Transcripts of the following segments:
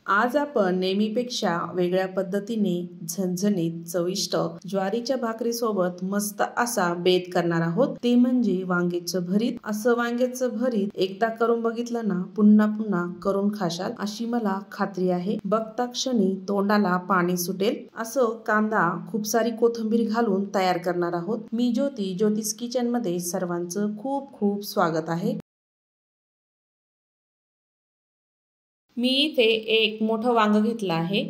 आज आपण नेहमीपेक्षा वेगळ्या पद्धतीने झणझणीत चविष्ट ज्वारीच्या भाकरीसोबत मस्त असा बेत करणार आहोत। ते म्हणजे वांग्याचं भरीत। असं वांग्याचं भरीत एकदा करून बघितलं ना पुन्हा पुन्हा करून खाशाल अशी मला खात्री आहे। बघता क्षणी तोंडाला पाणी सुटेल असं कांदा खूप सारी कोथिंबीर घालून तयार करणार आहोत। मी ज्योतिष किचन मध्ये सर्वांचं खूप खूप स्वागत आहे। मी इथे एक मोठं वांग घेतलं आहे।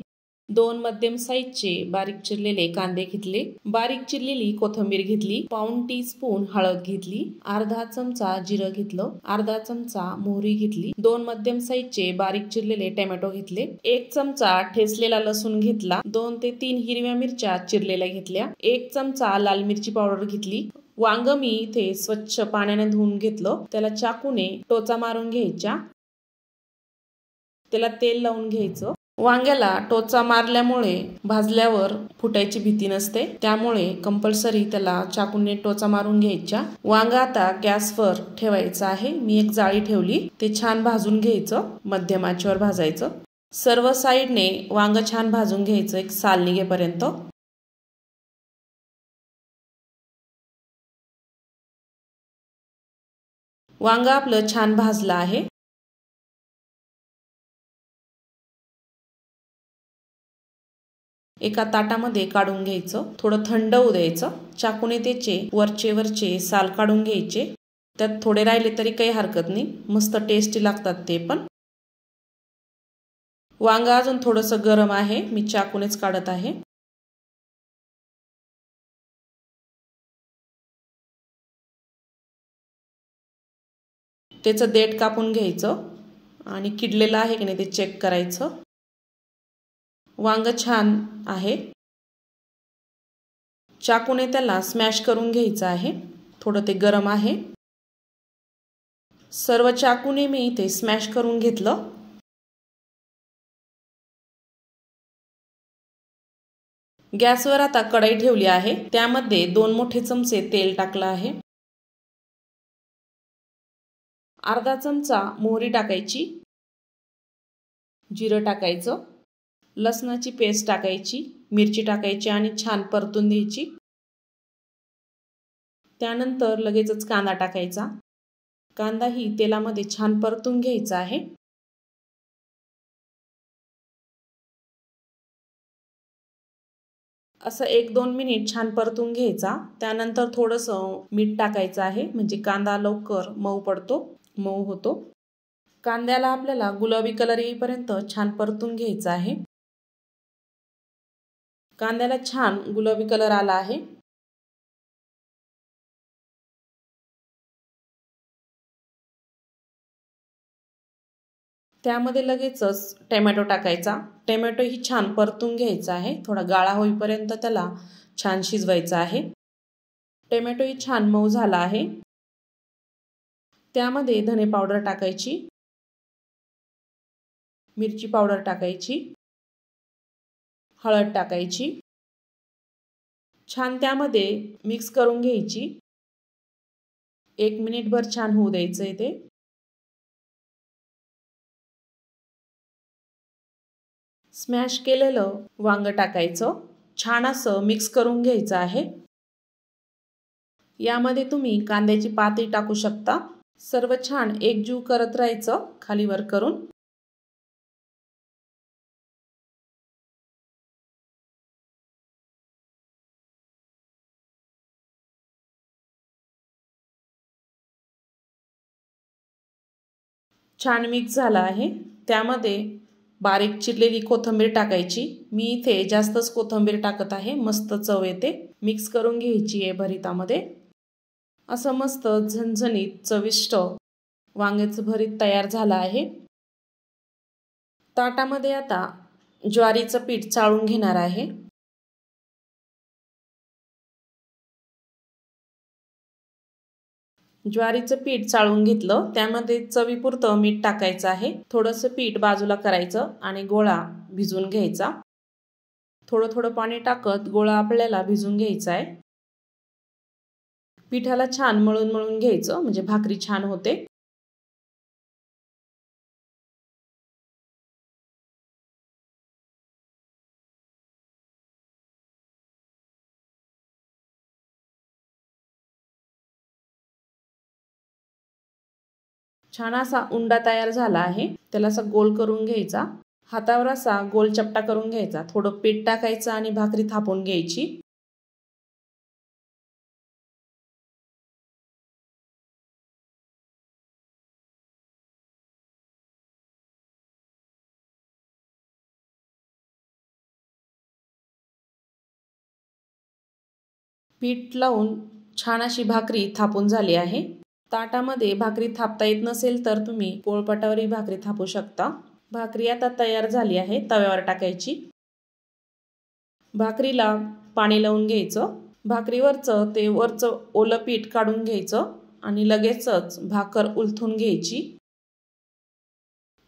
2 मध्यम साईजचे बारीक चिरलेले कांदे घेतले, बारीक चिरलेली कोथिंबीर घेतली, पाऊण टीस्पून हळद घेतली, अर्धा चमचा जिरं घेतलं, अर्धा चमचा मोहरी घेतली, 2 मध्यम साईजचे बारीक चिरलेले टोमॅटो घेतले, 1 चमचा ठेचलेला लसूण घेतला, 2 ते 3 हिरव्या मिरच्या चिरलेल्या घेतल्या, 1 चमचा लाल मिरची पावडर घेतली। वांग मी इथे स्वच्छ पाण्याने धुवून घेतलं, त्याला चाकूने टोचा मारून घ्यायचा, त्याला तेल लावून घ्यायचं। वांग्याला टोचा मारल्यामुळे भाजल्यावर फुटायची भीती नसते, त्यामुळे कंपल्सरी त्याला चाकूने टोचा मारून घ्यायचा। वांग आता गॅसवर ठेवायचं आहे। मी एक जाळी ठेवली, ते छान भाजून घ्यायचं, मध्यम आचेवर भाजायचं। सर्व साइडने वांग छान भाजून घ्यायचं एक साल निघेपर्यंत। वांग आपलं छान भाजलं आहे। एका ताटामध्ये काढून घ्यायचं, थोडं थंड होऊ द्यायचं। चाकूने त्याचे वरचे साल काढून घ्यायचे, त्यात थोडे राहिले तरी काही हरकत नाही, मस्त टेस्टी लागतात ते पण। वांग अजून थोडंसं गरम आहे, मी चाकूनेच काढत आहे। त्याचं देठ कापून घ्यायचं आणि किडलेलं आहे की नाही ते चेक करायचं। वांग छान आहे, चाकूने त्याला स्मॅश करून घ्यायचं आहे, थोडं ते गरम आहे। सर्व चाकूने मी इथे स्मॅश करून घेतलं। गॅसवर आता कढई ठेवली आहे, त्यामध्ये 2 मोठे चमचे तेल टाकलं आहे, अर्धा चमचा मोहरी टाकायची, जिरं टाकायचं, लसणाची पेस्ट टाकायची, मिरची टाकायची आणि छान परतून द्यायची। त्यानंतर लगेचच कांदा टाकायचा, कांदाही तेलामध्ये छान परतून घ्यायचा आहे। असं 1-2 मिनिट छान परतून घ्यायचा। त्यानंतर थोडंसं मीठ टाकायचं आहे, म्हणजे कांदा लवकर मऊ होतो। कांद्याला आपल्याला गुलाबी कलर येईपर्यंत छान परतून घ्यायचा आहे। कांद्याला छान गुलाबी कलर आला आहे। त्यामध्ये लगेचच टोमॅटो टाकायचा, टोमॅटो ही छान परतून घ्यायचा आहे, थोडा गाळा होईपर्यंत त्याला छान शिजवायचा आहे। टोमॅटो ही छान मऊ झाला आहे। त्यामध्ये धने पावडर टाकायची, मिरची पावडर टाकायची, हळद टाकायची, छान त्यामध्ये मिक्स करून घ्यायची। 1 मिनिटभर छान होऊ द्यायचं ते। स्मॅश केलेलं वांग टाकायचं, छान असं मिक्स करून घ्यायचं आहे। यामध्ये तुम्ही कांद्याची पातही टाकू शकता। सर्व छान एकजीव करत राहायचं खाली वर करून। छान मिक्स झाला आहे। त्यामध्ये बारीक चिरलेली कोथिंबीर टाकायची, मी इथे जास्तच कोथिंबीर टाकत आहे, मस्त चव येते। मिक्स करून घ्यायची आहे भरितामध्ये। असं मस्त झणझणीत चविष्ट वांग्याचं भरीत तयार झालं आहे। ताटामध्ये आता ज्वारीचं पीठ चाळून घेणार आहे। ज्वारीचं पीठ चाळून घेतलं, त्यामध्ये चवीपुरतं मीठ टाकायचं आहे। थोडंसं पीठ बाजूला करायचं आणि गोळा भिजवून घ्यायचा। थोडं पाणी टाकत गोळा आपल्याला भिजवून घ्यायचा आहे। पिठाला छान मळून घ्यायचं, म्हणजे भाकरी छान होते। छान असा उंडा तयार झाला आहे। त्याला असा गोल करून घ्यायचा, हातावर असा गोल चपटा करून घ्यायचा, थोडं पीठ टाकायचं आणि भाकरी थापून घ्यायची। पीठ लावून छान अशी भाकरी थापून झाली आहे। ताटामध्ये भाकरी थापता येत नसेल तर तुम्ही पोळपाटावरही भाकरी थापू शकता। भाकरी आता तयार झाली आहे, तव्यावर टाकायची। भाकरीला पाणी लावून घ्यायचं, भाकरीवरचं ते वरचं ओलं पीठ काढून घ्यायचं आणि लगेचच भाकर उलथून घ्यायची।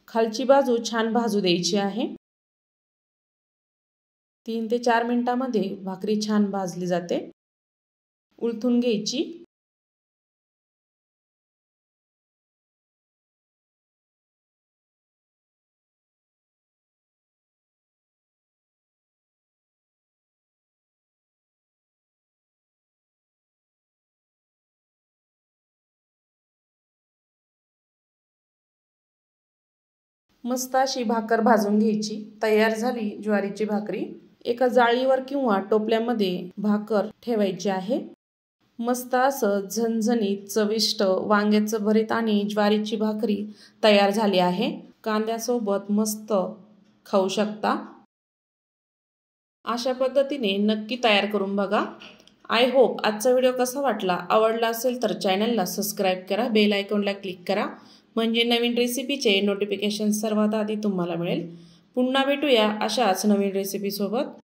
खालची बाजू छान भाजू द्यायची आहे। 3 ते 4 मिनिटांमध्ये भाकरी छान भाजली जाते। उलथून घ्यायची। मस्त अशी भाकर भाजून घ्यायची। तयार झाली ज्वारीची भाकरी। एका जाळीवर किंवा टोपल्यामध्ये भाकर ठेवायची आहे। मस्त असं झणझणीत चविष्ट वांग्याचं भरीत आणि ज्वारीची भाकरी तयार झाली आहे। कांद्यासोबत मस्त खाऊ शकता। अशा पद्धतीने नक्की तयार करून बघा। आय होप आजचा व्हिडिओ कसा वाटला, आवडला असेल तर चॅनलला सबस्क्राईब करा, बेल आयकॉनला क्लिक करा, म्हणजे नवीन रेसिपीचे नोटिफिकेशन सर्वात आधी तुम्हाला मिळेल। पुन्हा भेटूया अशाच नवीन रेसिपी सोबत।